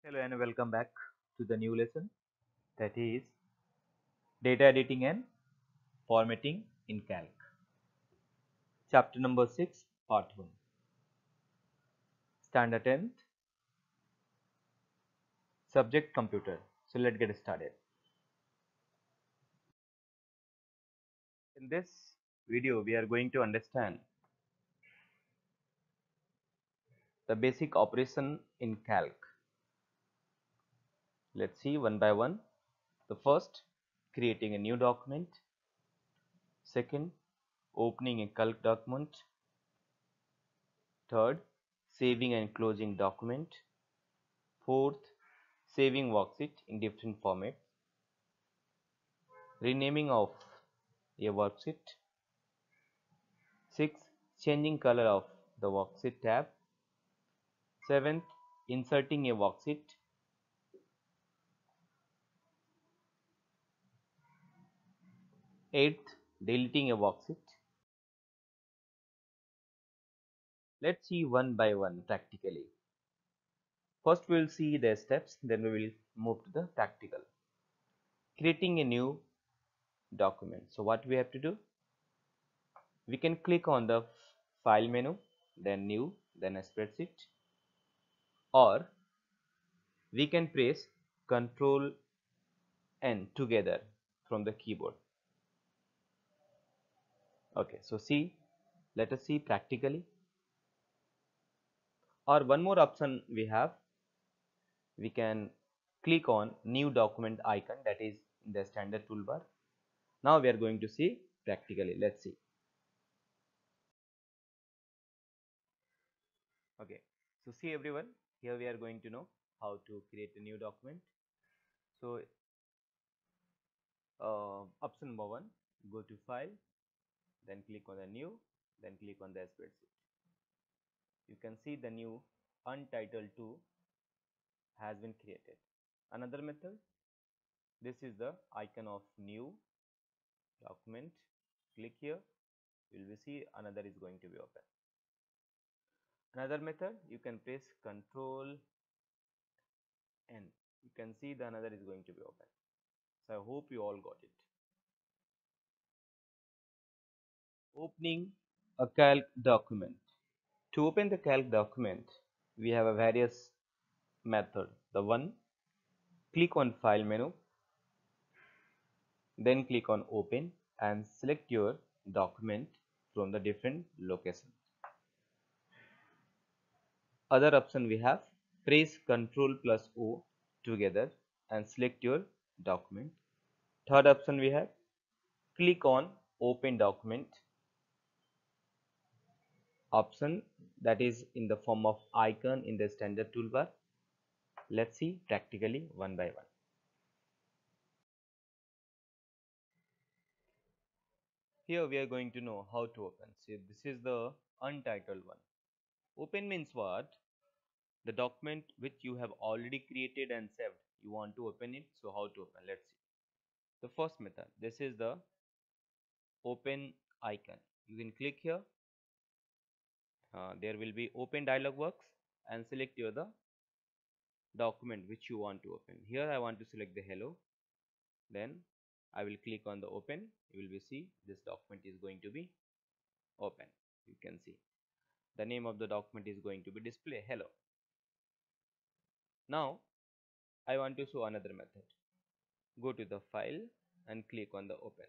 Hello and welcome back to the new lesson, that is data editing and formatting in Calc. Chapter number 6, part 1. Standard 10th, subject computer. So let's get started. In this video, we are going to understand the basic operation in Calc. Let's see one by one. The first, creating a new document. Second, opening a Calc document. Third, saving and closing document. Fourth, saving worksheet in different formats. Renaming of a worksheet. 6. Changing color of the worksheet tab. 7th, inserting a worksheet. 8th, deleting a worksheet. Let's see one by one practically. First we will see the steps, then we will move to the practical. Creating a new document. So what we have to do? We can click on the file menu, then new, then a spreadsheet, or we can press Ctrl N together from the keyboard. Okay, so let us see practically. Or one more option we have, we can click on new document icon, that is in the standard toolbar. Now we are going to see practically. Let's see. Okay, so see everyone, here we are going to know how to create a new document. So option number 1, go to file, then click on the new, then click on the spreadsheet. You can see the new untitled 2 has been created. Another method, this is the icon of new document. Click here, you will see another is going to be open. Another method, you can press Ctrl N, you can see the another is going to be open. So I hope you all got it. Opening a calc document. To open the calc document, we have a various method. The one, click on file menu, then click on open and select your document from the different locations. Other option we have, press Ctrl plus O together and select your document. Third option we have, click on open document option, that is in the form of icon in the standard toolbar. Let's see practically one by one. Here we are going to know how to open. See, this is the untitled one. Open means what? The document which you have already created and saved, you want to open it. So how to open? Let's see. The first method, this is the open icon. You can click here. There will be open dialog box and select your the document which you want to open. Here I want to select the hello. Then I will click on the open. You will be see this document is going to be open. You can see the name of the document is going to be display hello. Now I want to show another method. Go to the file and click on the open.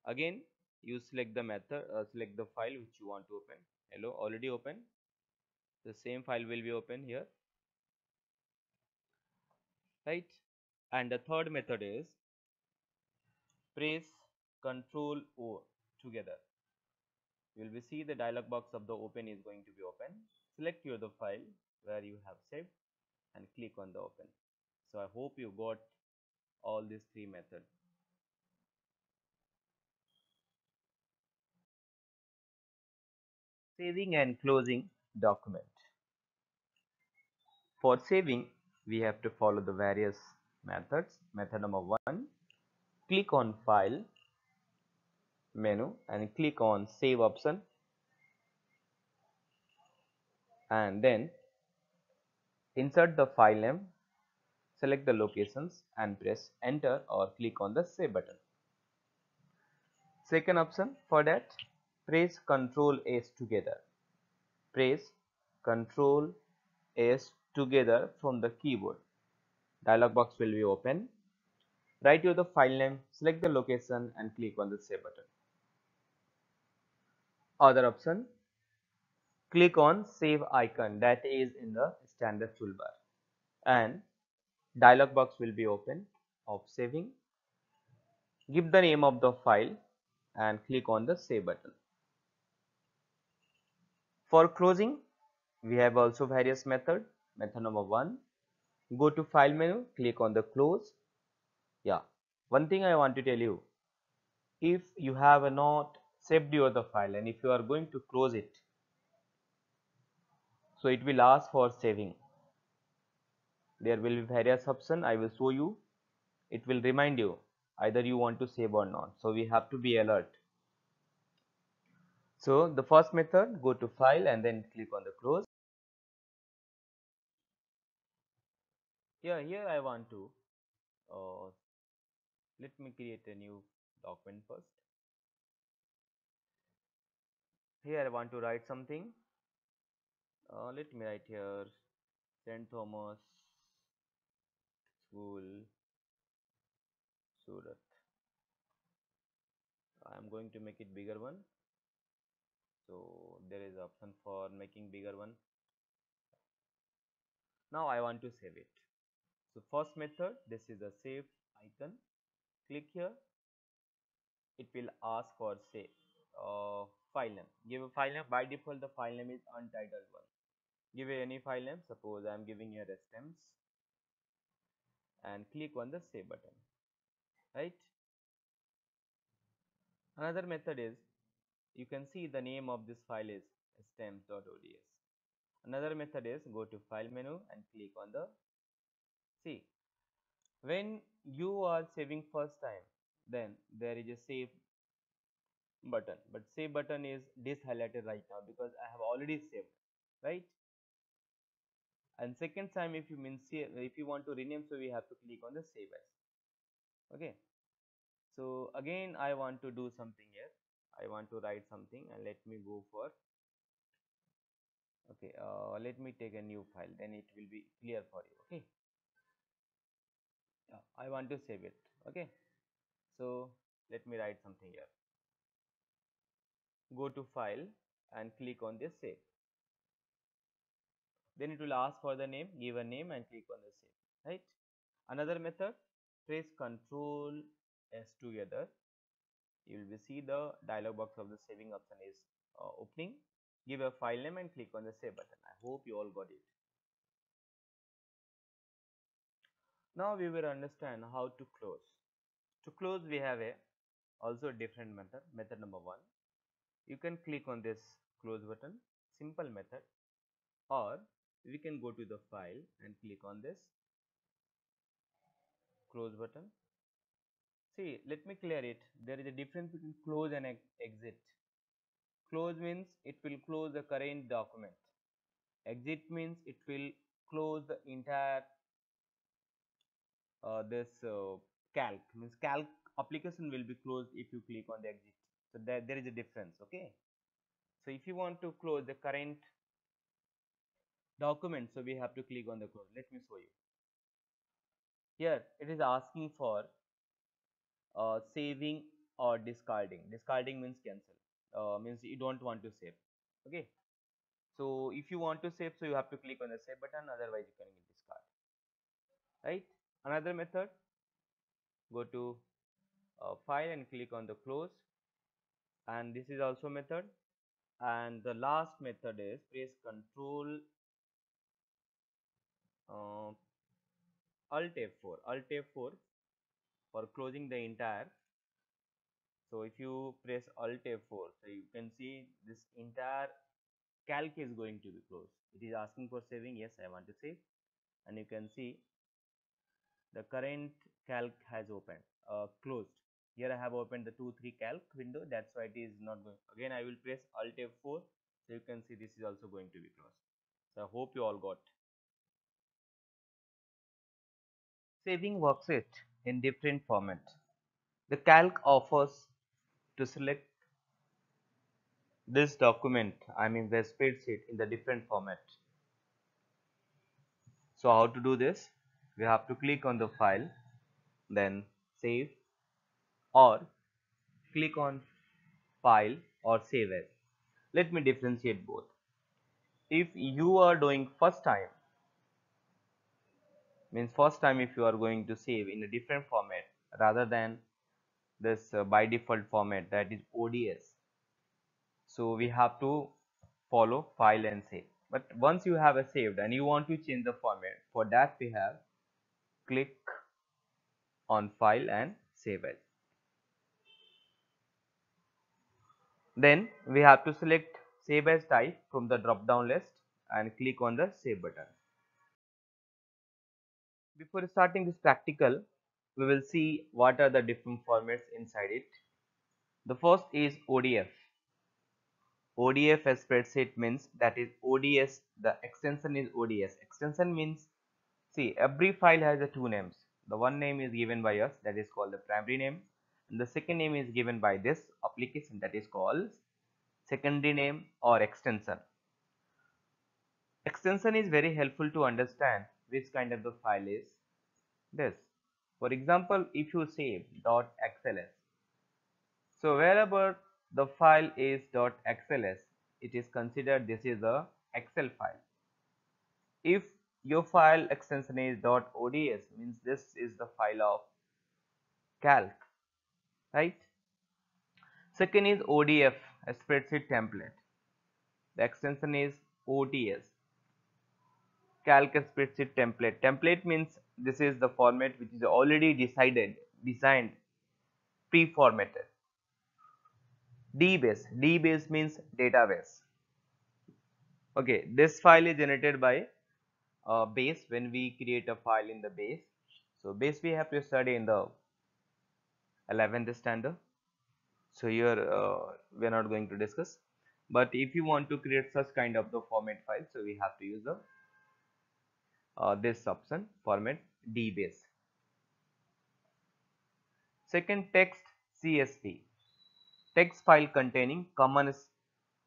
Again you select the method, select the file which you want to open. Hello, already open. The same file will be open here, right? And the third method is press Ctrl O together. You will see the dialog box of the open is going to be open. Select your the file where you have saved and click on the open. So I hope you got all these three methods. Saving and closing document. For saving, we have to follow the various methods. Method number 1, click on file menu and click on save option, and then Insert the file name, select the locations and press enter or click on the save button. Second option for that, press Ctrl S together. Press Ctrl S together from the keyboard. Dialog box will be open. Write your the file name, select the location and click on the save button. Other option, click on save icon that is in the standard toolbar and dialog box will be open of saving. Give the name of the file and click on the save button. For closing, we have also various methods. Method number 1, go to file menu, click on the close. Yeah, one thing I want to tell you, if you have not saved your the file and if you are going to close it, so it will ask for saving. There will be various options I will show you. It will remind you either you want to save or not, so we have to be alert. So the first method, go to file and then click on the close. Here I want to uh, let me create a new document first. Here I want to write something. Let me write here St. Thomas School, Surat. I am going to make it bigger one. So there is option for making bigger one. Now I want to save it. So first method, this is the save icon. Click here. It will ask for say file name. Give a file name. By default, the file name is untitled one. Give any file name. Suppose I am giving here stems and click on the save button. Right. Another method is you can see the name of this file is stems.ods. Another method is go to file menu and click on the see. When you are saving first time, then there is a save button, but save button is this highlighted right now because I have already saved, right? And second time if you if you want to rename, so we have to click on the save as. Okay, so again I want to do something here. I want to write something and let me go for okay, let me take a new file, then it will be clear for you. Okay, I want to save it. Okay, so let me write something here. Go to file and click on this save. Then it will ask for the name, give a name and click on the save, right? Another method, press Ctrl S together. You will see the dialog box of the saving option is opening. Give a file name and click on the save button. I hope you all got it. Now we will understand how to close. To close, we have a also a different method. Method number 1, you can click on this close button, simple method, or we can go to the file and click on this close button. See, let me clear it. There is a difference between close and exit. Close means it will close the current document. Exit means it will close the entire this calc. Means calc application will be closed if you click on the exit. So there is a difference. Okay. So if you want to close the current document, so we have to click on the close. Let me show you. Here it is asking for saving or discarding. Discarding means cancel. Means you don't want to save. Okay. So if you want to save, so you have to click on the save button. Otherwise, you can discard. Right. Another method. Go to file and click on the close. And this is also method. And the last method is press Control Alt F4. Alt F4 for closing the entire. So if you press Alt F4, so you can see this entire calc is going to be closed. It is asking for saving. Yes, I want to save. And you can see the current calc has opened, closed. Here I have opened the 2-3 calc window. That's why it is not going. Again, I will press Alt F4. So you can see this is also going to be closed. So I hope you all got. Saving worksheet in different format. The calc offers to select this document, I mean the spreadsheet in the different format. So how to do this? We have to click on the file, then save, or click on file or save as. Let me differentiate both. If you are doing first time, means first time if you are going to save in a different format rather than this by default format, that is ODS. So we have to follow file and save. But once you have a saved and you want to change the format, for that we have click on file and save as. Then we have to select save as type from the drop down list and click on the save button. Before starting this practical, we will see what are the different formats inside it. The first is ODF. ODF as spreadsheet means, that is ODS, the extension is ODS. Extension means, see, every file has a two names. The one name is given by us, that is called the primary name, and the second name is given by this application, that is called secondary name or extension. Extension is very helpful to understand which kind of the file is this. For example, if you say .xls, so wherever the file is .xls, it is considered this is a Excel file. If your file extension is .ods, means this is the file of calc, right? Second is ODF, a spreadsheet template. The extension is OTS, calc spreadsheet template. Template means this is the format which is already designed, pre-formatted. DBase, DBase means database. Okay, this file is generated by base when we create a file in the base. So base we have to study in the 11th standard. So here we are not going to discuss. But if you want to create such kind of the format file, so we have to use the this option, format DBase. Second, text CSV, text file containing common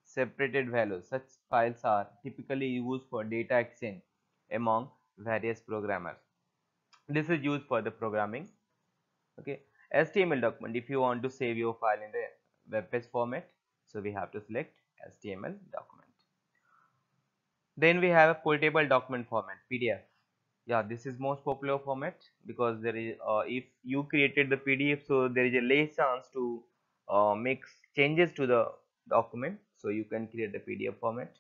separated values. Such files are typically used for data exchange among various programmers. This is used for the programming. Okay, HTML document, if you want to save your file in the web page format, so we have to select HTML document. Then we have a portable document format, PDF. Yeah, this is most popular format because there is if you created the PDF, so there is a less chance to make changes to the document, so you can create the PDF format.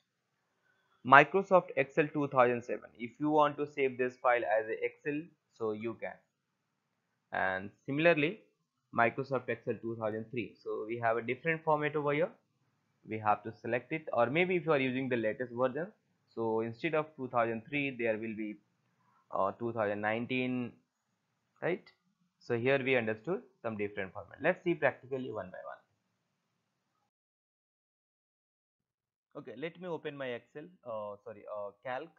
Microsoft Excel 2007, if you want to save this file as a Excel, so you can. And similarly Microsoft Excel 2003, so we have a different format over here. We have to select it, or maybe if you are using the latest version, so instead of 2003 there will be 2019, right? So here we understood some different format. Let's see practically one by one. Okay, let me open my Excel, calc.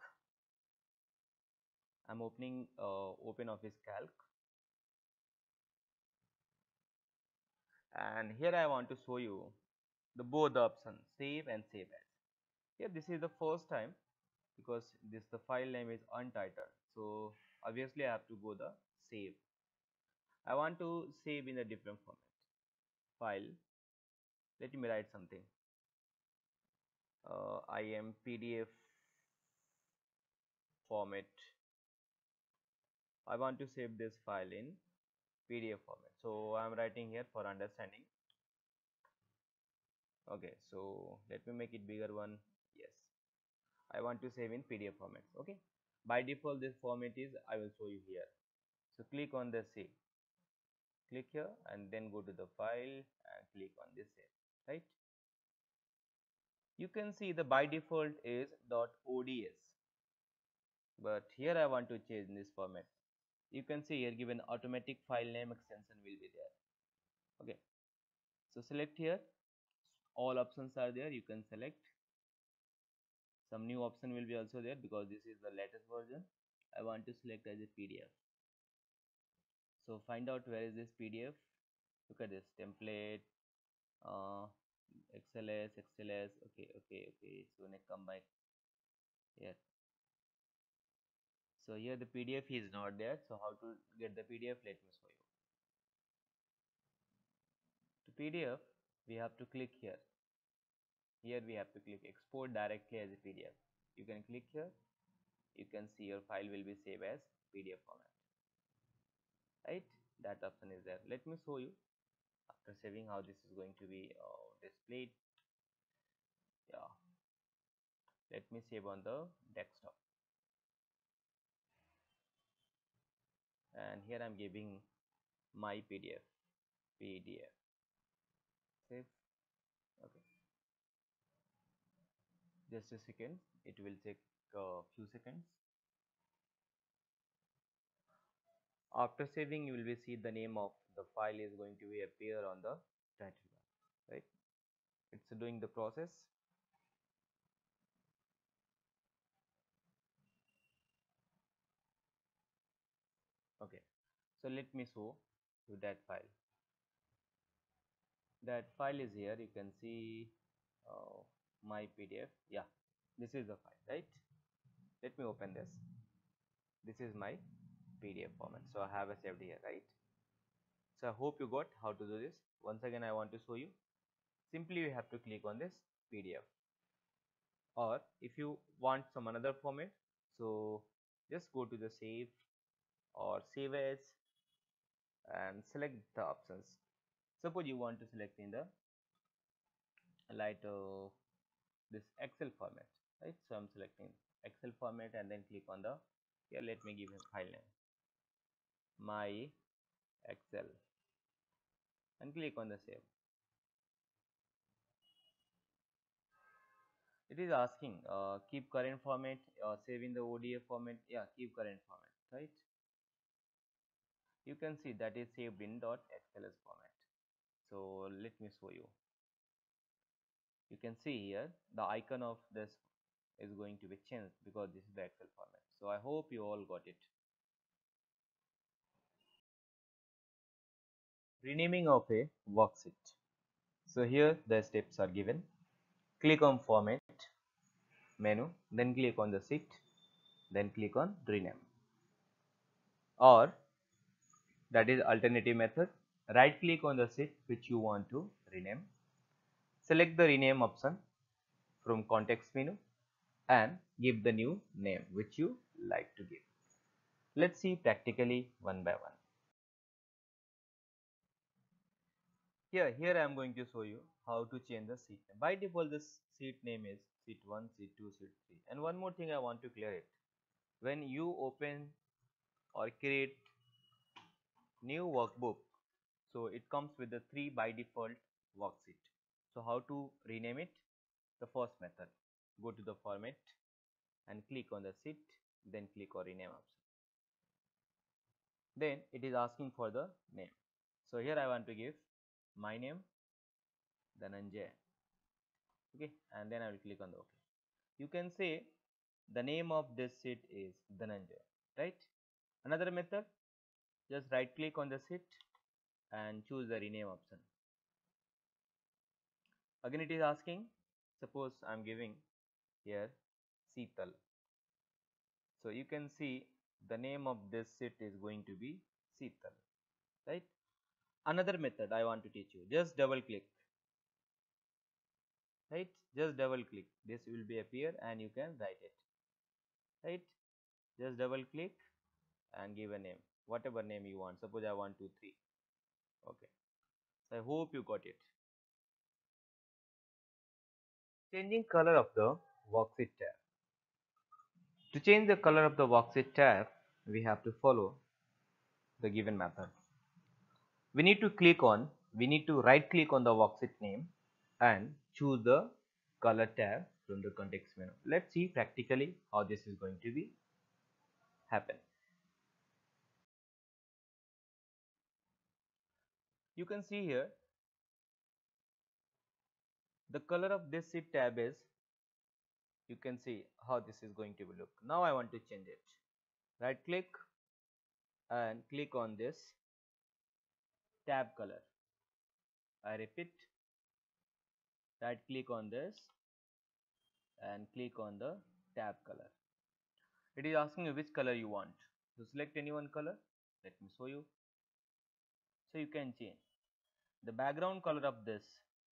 I'm opening open office calc, and here I want to show you the both options, save and save as. Here this is the first time because this the file name is untitled, so obviously I have to go the save. I want to save in a different format. File, let me write something. I am PDF format. I want to save this file in PDF format, so I am writing here for understanding. Okay, so let me make it bigger one. Yes, I want to save in PDF format. Okay, by default this format is, I will show you here. So click on the save, click here and then go to the file and click on this save, right? You can see the by default is .ods, but here I want to change this format. You can see here given automatic file name extension will be there. Okay, so select here, all options are there, you can select. Some new option will be also there because this is the latest version. I want to select as a PDF. So find out where is this PDF. Look at this template, uh, XLS. Okay. So next come back here. So here the PDF is not there. So how to get the PDF? Let me show you. To PDF, we have to click here. Here we have to click export directly as a PDF. You can click here. You can see your file will be saved as PDF format. Right? That option is there. Let me show you after saving how this is going to be displayed. Yeah. Let me save on the desktop. And here I'm giving my PDF. Save. Okay. Just a second. It will take a few seconds. After saving, you will be see the name of the file is going to be appear on the title bar, right? It's doing the process. Okay, so let me show you that file. That file is here. You can see my PDF. Yeah, this is the file, right? Let me open this. This is my PDF format. So I have a saved here, right? So I hope you got how to do this. Once again, I want to show you. Simply you have to click on this PDF, or if you want some another format, so just go to the save or save as and select the options. Suppose you want to select in the light this Excel format, right? So I'm selecting Excel format and then click on the here. Let me give a file name, my Excel, and click on the save. It is asking keep current format, save in the ODF format. Yeah, keep current format, right? You can see that is saved in .xls format. So let me show you. You can see here the icon of this is going to be changed because this is the Excel format. So I hope you all got it. Renaming of a worksheet. So here the steps are given. Click on format menu, then click on the sheet, then click on rename. Or that is alternative method. Right click on the sheet which you want to rename. Select the rename option from context menu and give the new name which you like to give. Let's see practically one by one. Here I am going to show you how to change the sheet name. By default, this sheet name is sheet 1, sheet 2, sheet 3. And one more thing I want to clear it. When you open or create new workbook, so it comes with the 3 by default worksheet. So how to rename it? The first method, go to the format and click on the sheet, then click on rename option. Then it is asking for the name. So here I want to give my name Dhananjay. Okay, and then I will click on the OK. You can say the name of this sheet is Dhananjay, right? Another method, just right click on the sheet and choose the rename option. Again it is asking, suppose I am giving here Seetal. So you can see the name of this sheet is going to be Seetal, right? Another method I want to teach you, just double click, right? Just double click, this will be appear and you can write it, right? Just double click and give a name, whatever name you want. Suppose I want 2 3. Okay, so I hope you got it. Changing color of the worksheet tab. To change the color of the worksheet tab, we have to follow the given method. We need to right click on the worksheet name and choose the color tab from the context menu. Let's see practically how this is going to be happen. You can see here the color of this sheet tab is, you can see how this is going to be look. Now I want to change it. Right click and click on this tab color. I repeat, right click on this and click on the tab color. It is asking you which color you want. So select any one color. Let me show you. So you can change the background color of this,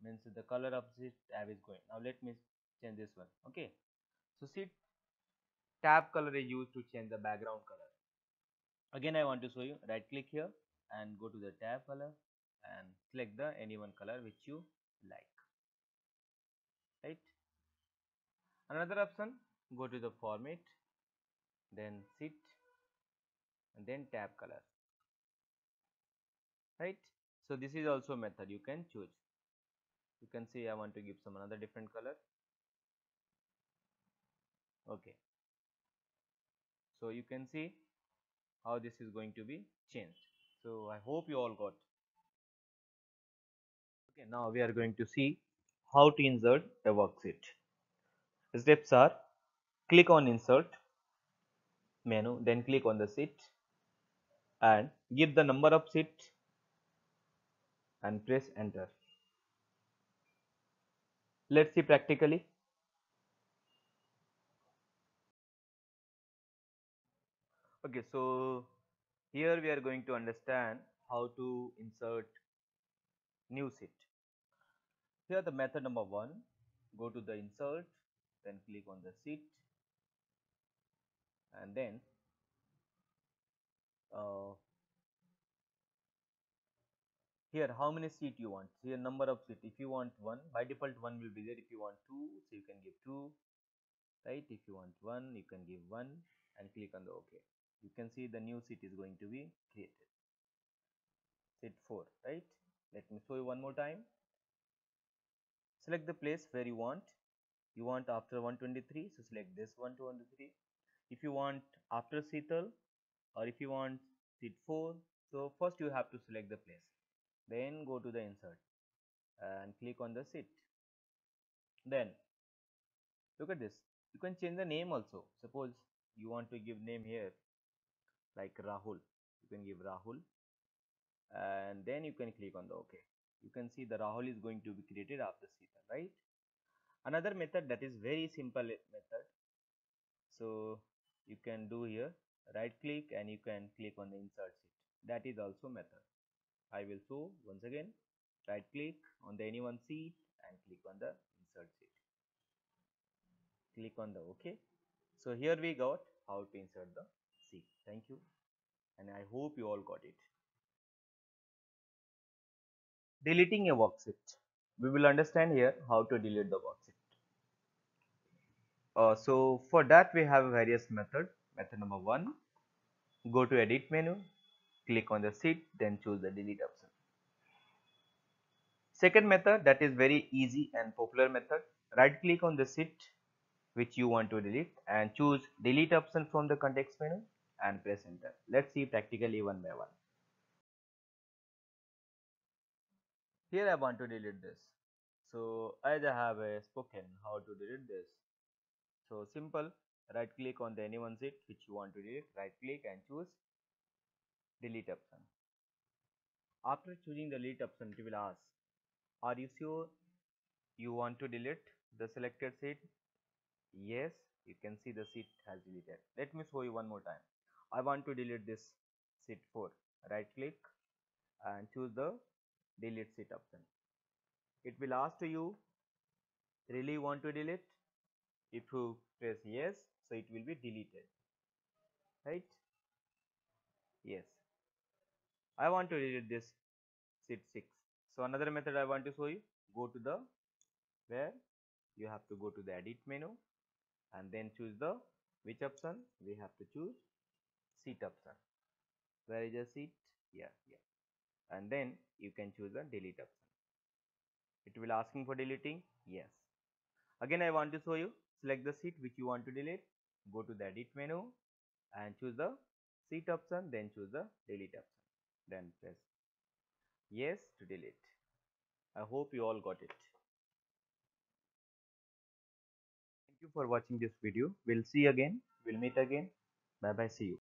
means the color of this tab is going. Now let me change this one. Okay. So see, tab color is used to change the background color. Again I want to show you, right click here and go to the tab color and select the any one color which you like, right? Another option, go to the format, then sit and then tab color, right? So this is also a method you can choose. You can see I want to give some another different color. Okay, so you can see how this is going to be changed. So I hope you all got. Okay, now we are going to see how to insert a worksheet. The steps are: click on insert menu, then click on the sheet and give the number of sheet and press enter. Let's see practically. Okay, so here we are going to understand how to insert new sheet. Here the method number 1, go to the insert, then click on the sheet and then uh, here how many sheet you want. Here number of sheet. If you want 1, by default 1 will be there. If you want 2, so you can give 2, right? If you want 1, you can give 1 and click on the OK. You can see the new sheet is going to be created. Sheet 4, right? Let me show you one more time. Select the place where you want. You want after 123, so select this 1 to 123. If you want after Seetal or if you want sheet 4, so first you have to select the place. Then go to the insert and click on the sheet. Then look at this. You can change the name also. Suppose you want to give name here like Rahul. You can give Rahul and then you can click on the OK. You can see the Rahul is going to be created after Seetal, right? Another method that is very simple method. So you can do here, right click and you can click on the insert sheet. That is also method. I will show once again. Right click on the any one sheet and click on the insert sheet. Click on the OK. So here we got how to insert the sheet. Thank you and I hope you all got it. Deleting a worksheet. We will understand here how to delete the worksheet. So for that we have various method. Method number 1, go to edit menu, click on the sheet, then choose the delete option. Second method, that is very easy and popular method. Right click on the sheet which you want to delete and choose delete option from the context menu and press enter. Let's see practically one by one. Here I want to delete this. So as I have spoken how to delete this. So simple, right click on the any one sheet which you want to delete, right click and choose delete option. After choosing the delete option, it will ask, are you sure you want to delete the selected sheet? Yes, you can see the sheet has deleted. Let me show you one more time. I want to delete this sheet 4. Right click and choose the delete sheet option. It will ask to you, really want to delete? If you press yes, so it will be deleted, right? Yes. I want to delete this sheet 6. So another method I want to show you, go to the where you have to go to the edit menu and then choose the which option we have to choose sheet option. Where is the sheet? Yeah, and then you can choose the delete option. It will asking for deleting. Yes. Again I want to show you, select the sheet which you want to delete, go to the edit menu and choose the sheet option, then choose the delete option, then press yes to delete. I hope you all got it. Thank you for watching this video. We'll see again. We'll meet again. Bye bye. See you.